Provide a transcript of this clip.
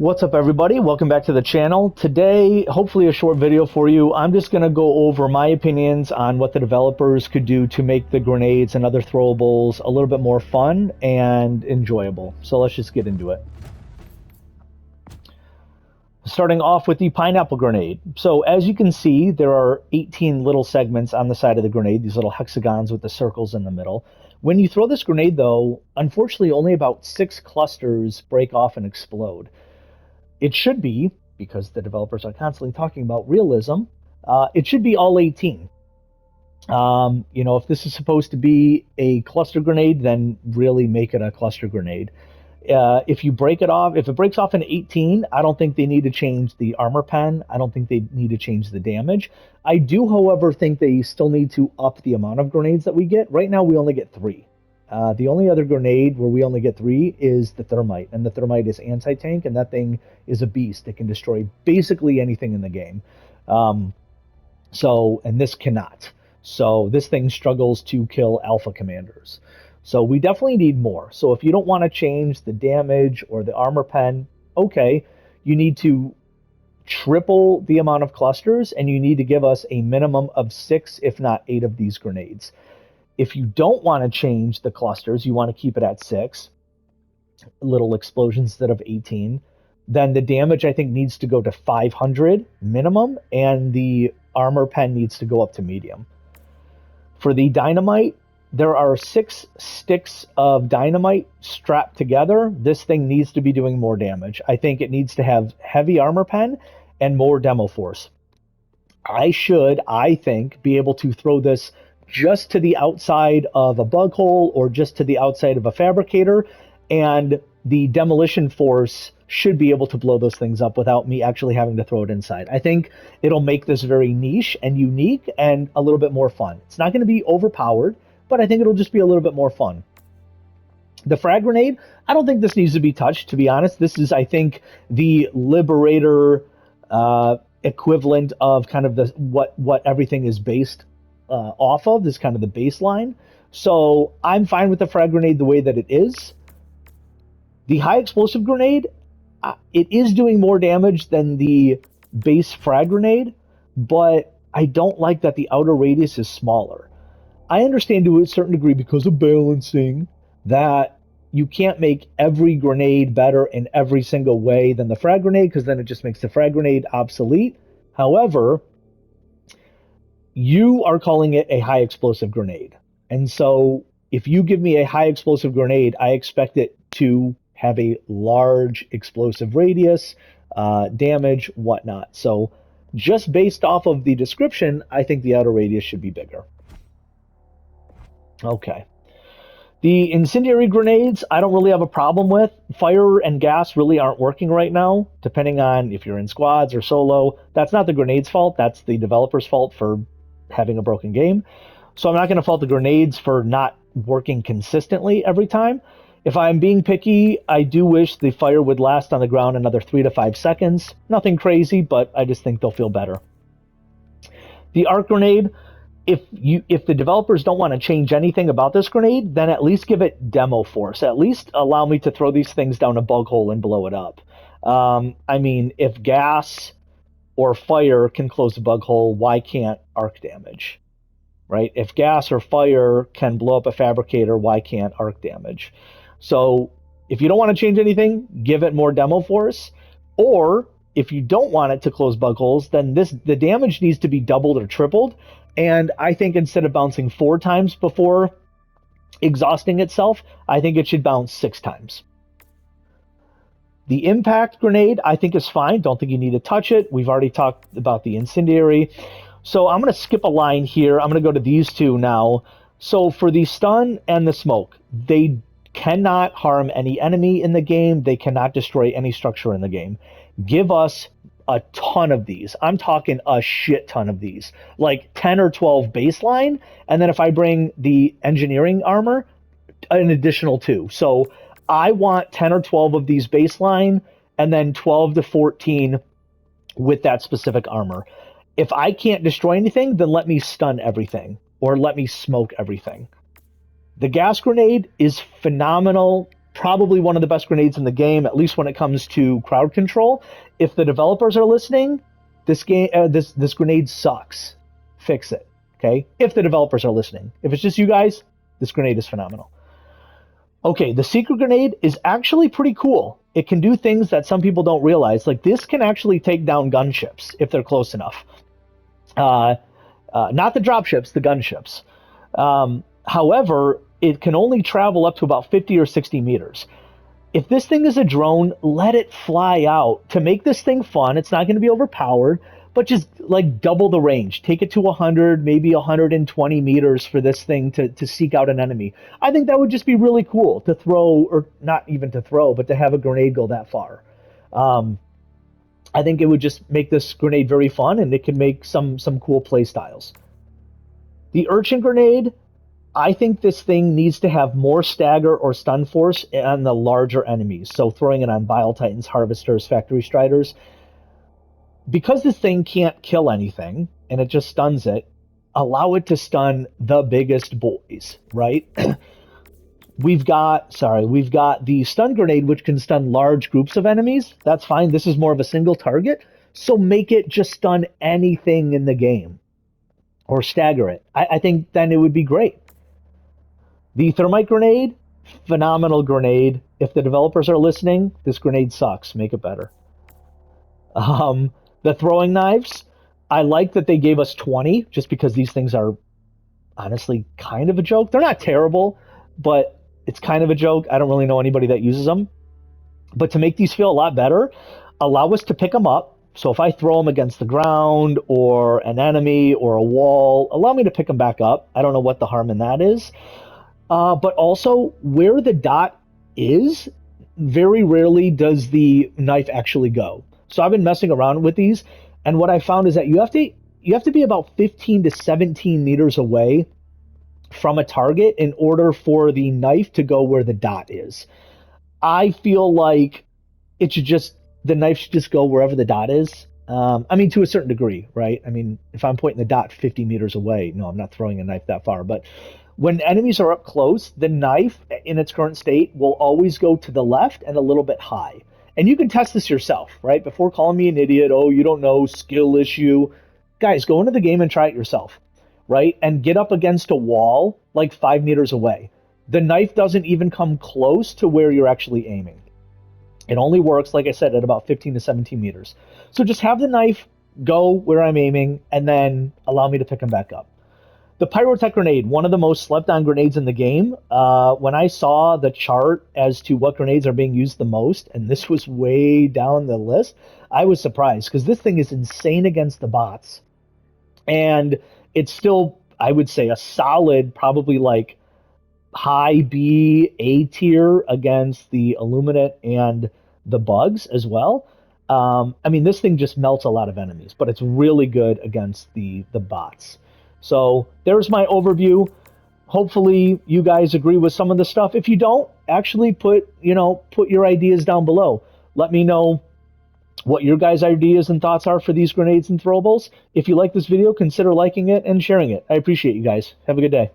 What's up, everybody? Welcome back to the channel. Today, hopefully a short video for you. I'm just going to go over my opinions on what the developers could do to make the grenades and other throwables a little bit more fun and enjoyable. So let's just get into it. Starting off with the pineapple grenade. So as you can see, there are 18 little segments on the side of the grenade, these little hexagons with the circles in the middle. When you throw this grenade, though, unfortunately only about 6 clusters break off and explode. It should be, because the developers are constantly talking about realism, it should be all 18. If this is supposed to be a cluster grenade, then really make it a cluster grenade. If it breaks off in 18, I don't think they need to change the armor pen. I don't think they need to change the damage. I do, however, think they still need to up the amount of grenades that we get. Right now, we only get 3. The only other grenade where we only get 3 is the thermite, and the thermite is anti-tank, and that thing is a beast. It can destroy basically anything in the game. And this cannot. So this thing struggles to kill alpha commanders. So we definitely need more. So if you don't want to change the damage or the armor pen, okay, you need to triple the amount of clusters, and you need to give us a minimum of 6, if not 8 of these grenades. If you don't want to change the clusters, you want to keep it at 6 little explosions instead of 18, then the damage, I think, needs to go to 500 minimum, and the armor pen needs to go up to medium. For the dynamite, there are 6 sticks of dynamite strapped together. This thing needs to be doing more damage. I think it needs to have heavy armor pen and more demo force. I think, be able to throw this just to the outside of a bug hole or just to the outside of a fabricator, and the demolition force should be able to blow those things up without me actually having to throw it inside. I think it'll make this very niche and unique and a little bit more fun. It's not going to be overpowered, but I think it'll just be a little bit more fun. The frag grenade, I don't think this needs to be touched, to be honest. This is, I think, the Liberator equivalent of kind of what everything is based off of. This is kind of the baseline. So I'm fine with the frag grenade the way that it is. The high explosive grenade, it is doing more damage than the base frag grenade, but I don't like that the outer radius is smaller. I understand to a certain degree, because of balancing, that you can't make every grenade better in every single way than the frag grenade, because then it just makes the frag grenade obsolete. However, you are calling it a high explosive grenade. And so if you give me a high explosive grenade, I expect it to have a large explosive radius, damage, whatnot. So just based off of the description, I think the outer radius should be bigger. Okay. The incendiary grenades, I don't really have a problem with. Fire and gas really aren't working right now, depending on if you're in squads or solo. That's not the grenade's fault. That's the developer's fault for having a broken game. So I'm not going to fault the grenades for not working consistently every time. If I'm being picky, I do wish the fire would last on the ground another 3 to 5 seconds. Nothing crazy, but I just think they'll feel better. The arc grenade, if the developers don't want to change anything about this grenade, then at least give it demo force. At least allow me to throw these things down a bug hole and blow it up. I mean, if gas or fire can close the bug hole, why can't arc damage? Right? If gas or fire can blow up a fabricator, why can't arc damage? So if you don't want to change anything, give it more demo force. Or if you don't want it to close bug holes, then the damage needs to be doubled or tripled. And I think instead of bouncing 4 times before exhausting itself, I think it should bounce 6 times. The impact grenade, I think, is fine. Don't think you need to touch it. We've already talked about the incendiary. So I'm going to skip a line here. I'm going to go to these two now. So for the stun and the smoke, they cannot harm any enemy in the game. They cannot destroy any structure in the game. Give us a ton of these. I'm talking a shit ton of these, like 10 or 12 baseline. And then if I bring the engineering armor, an additional 2. So I want 10 or 12 of these baseline, and then 12 to 14 with that specific armor. If I can't destroy anything, then let me stun everything, or let me smoke everything. The gas grenade is phenomenal Probably one of the best grenades in the game, at least when it comes to crowd control. If the developers are listening, this grenade sucks. Fix it, okay? If the developers are listening. If it's just you guys, this grenade is phenomenal. Okay, the secret grenade is actually pretty cool. It can do things that some people don't realize. Like this can actually take down gunships if they're close enough. Not the dropships, the gunships. However, it can only travel up to about 50 or 60 meters. If this thing is a drone, let it fly out. To make this thing fun, it's not going to be overpowered, but just like double the range. Take it to 100, maybe 120 meters for this thing to seek out an enemy. I think that would just be really cool to throw, or not even to throw, but to have a grenade go that far. I think it would just make this grenade very fun, and it could make some cool play styles. The Urchin grenade, I think this thing needs to have more stagger or stun force on the larger enemies. So throwing it on Bile Titans, Harvesters, Factory Striders. Because this thing can't kill anything, and it just stuns it, allow it to stun the biggest boys, right? We've got the stun grenade, which can stun large groups of enemies. That's fine. This is more of a single target. So make it just stun anything in the game. Or stagger it. I think then it would be great. The thermite grenade, phenomenal grenade. If the developers are listening, this grenade sucks. Make it better. The throwing knives, I like that they gave us 20, just because these things are honestly kind of a joke. They're not terrible, but it's kind of a joke. I don't really know anybody that uses them. But to make these feel a lot better, allow us to pick them up. So if I throw them against the ground or an enemy or a wall, allow me to pick them back up. I don't know what the harm in that is. But also, where the dot is, very rarely does the knife actually go. So I've been messing around with these, and what I found is that you have to be about 15 to 17 meters away from a target in order for the knife to go where the dot is. I feel like the knife should just go wherever the dot is. I mean, to a certain degree, right? I mean, if I'm pointing the dot 50 meters away, no, I'm not throwing a knife that far. But when enemies are up close, the knife in its current state will always go to the left and a little bit high. And you can test this yourself, right? Before calling me an idiot, oh, you don't know, skill issue. Guys, go into the game and try it yourself, right? And get up against a wall like 5 meters away. The knife doesn't even come close to where you're actually aiming. It only works, like I said, at about 15 to 17 meters. So just have the knife go where I'm aiming, and then allow me to pick them back up. The Pyrotech grenade, one of the most slept on grenades in the game. When I saw the chart as to what grenades are being used the most, and this was way down the list, I was surprised, because this thing is insane against the bots. And it's still, I would say, a solid, probably like high B, A tier against the Illuminate and the bugs as well. I mean, this thing just melts a lot of enemies, but it's really good against the bots. So there's my overview. Hopefully you guys agree with some of the stuff. If you don't, actually put your ideas down below. Let me know what your guys' ideas and thoughts are for these grenades and throwables. If you like this video, consider liking it and sharing it. I appreciate you guys. Have a good day.